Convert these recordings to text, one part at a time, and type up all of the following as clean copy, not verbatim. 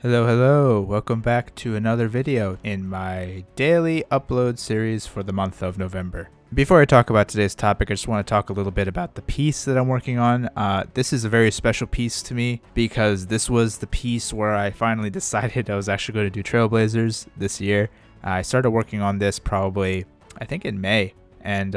Hello, welcome back to another video in my daily upload series for the month of November. Before I talk about today's topic, I just want to talk a little bit about the piece that I'm working on. This is a very special piece to me because this was the piece where I finally decided I was actually going to do Trailblazers this year. I started working on this probably, I think in May, and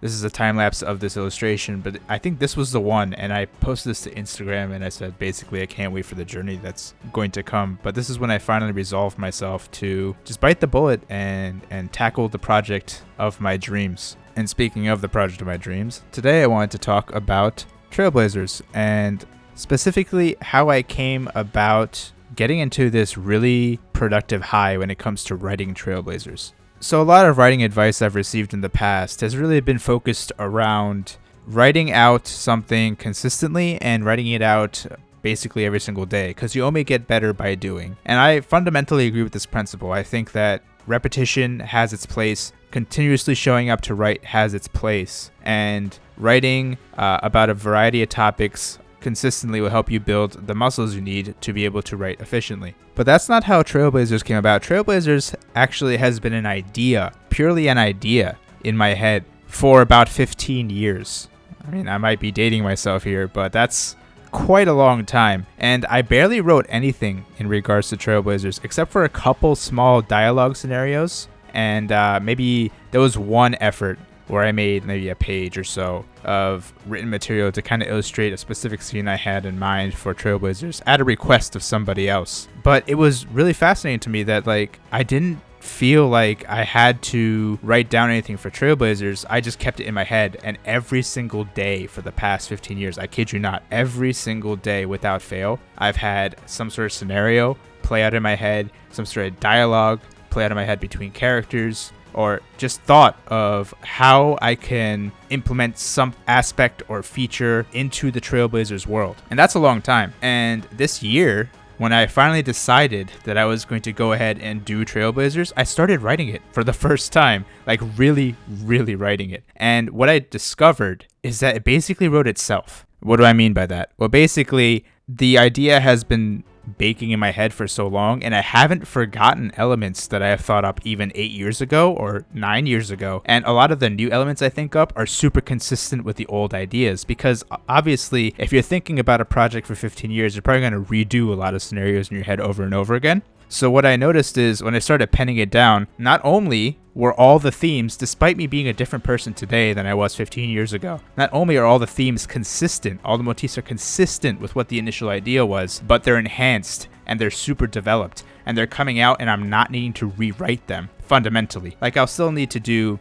this is a time lapse of this illustration, but I think this was the one, and I posted this to Instagram and I said basically I can't wait for the journey that's going to come. But this is when I finally resolved myself to just bite the bullet and tackle the project of my dreams. And speaking of the project of my dreams, today I wanted to talk about Trailblazers and specifically how I came about getting into this really productive high when it comes to writing Trailblazers. So a lot of writing advice I've received in the past has really been focused around writing out something consistently and writing it out basically every single day, because you only get better by doing. And I fundamentally agree with this principle. I think that repetition has its place, continuously showing up to write has its place, and writing about a variety of topics consistently will help you build the muscles you need to be able to write efficiently. But that's not how Trailblazers came about. Trailblazers actually has been an idea, purely an idea in my head for about 15 years. I mean, I might be dating myself here, but that's quite a long time. And I barely wrote anything in regards to Trailblazers except for a couple small dialogue scenarios. And maybe there was one effort where I made maybe a page or so of written material to kind of illustrate a specific scene I had in mind for Trailblazers at a request of somebody else. But it was really fascinating to me that I didn't feel like I had to write down anything for Trailblazers. I just kept it in my head, and every single day for the past 15 years, I kid you not, every single day without fail, I've had some sort of scenario play out in my head, some sort of dialogue play out in my head between characters, or just thought of how I can implement some aspect or feature into the Trailblazers world. And that's a long time. And this year, when I finally decided that I was going to go ahead and do Trailblazers, I started writing it for the first time, really writing it. And what I discovered is that it basically wrote itself. What do I mean by that? Well, basically, the idea has been baking in my head for so long, and I haven't forgotten elements that I have thought up even 8 years ago or 9 years ago. And a lot of the new elements I think up are super consistent with the old ideas, because obviously if you're thinking about a project for 15 years, you're probably going to redo a lot of scenarios in your head over and over again. So what I noticed is when I started penning it down, not only were all the themes, despite me being a different person today than I was 15 years ago, not only are all the themes consistent, all the motifs are consistent with what the initial idea was, but they're enhanced and they're super developed and they're coming out, and I'm not needing to rewrite them fundamentally. I'll still need to do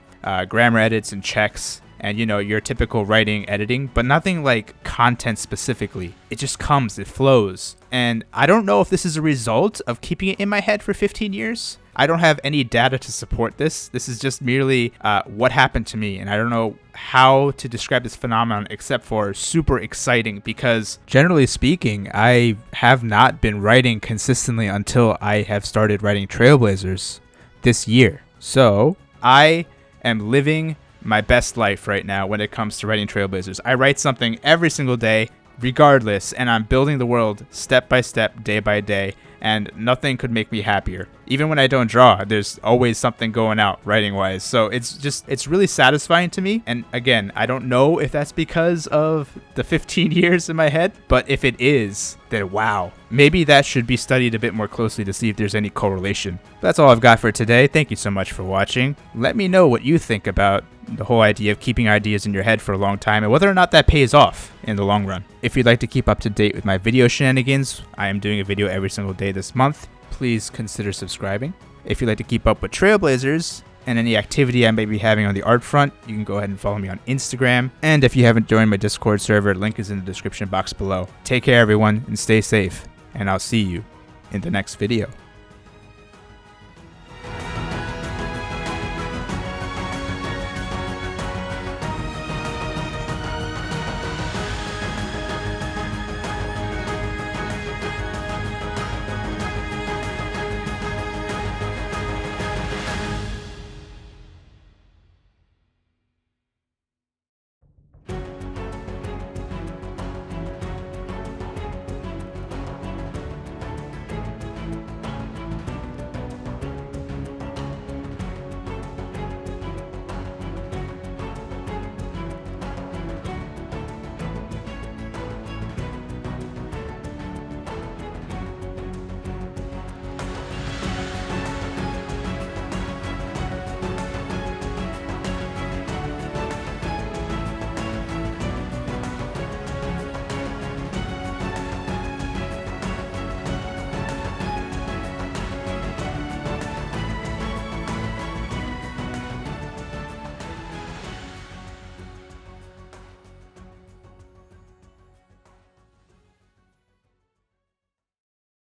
grammar edits and checks and your typical writing editing, but nothing like content specifically. It just comes, it flows. And I don't know if this is a result of keeping it in my head for 15 years. I don't have any data to support this. This is just merely what happened to me, and I don't know how to describe this phenomenon except for super exciting, because generally speaking, I have not been writing consistently until I have started writing Trailblazers this year. So I am living my best life right now when it comes to writing Trailblazers. I write something every single day, regardless, and I'm building the world step by step, day by day, and nothing could make me happier. Even when I don't draw, there's always something going out writing-wise. So it's really satisfying to me. And again, I don't know if that's because of the 15 years in my head, but if it is, then wow. Maybe that should be studied a bit more closely to see if there's any correlation. That's all I've got for today. Thank you so much for watching. Let me know what you think about the whole idea of keeping ideas in your head for a long time and whether or not that pays off in the long run. If you'd like to keep up to date with my video shenanigans, I am doing a video every single day this month. Please consider subscribing. If you'd like to keep up with Trailblazers and any activity I may be having on the art front, you can go ahead and follow me on Instagram. And if you haven't joined my Discord server, link is in the description box below. Take care everyone and stay safe, and I'll see you in the next video.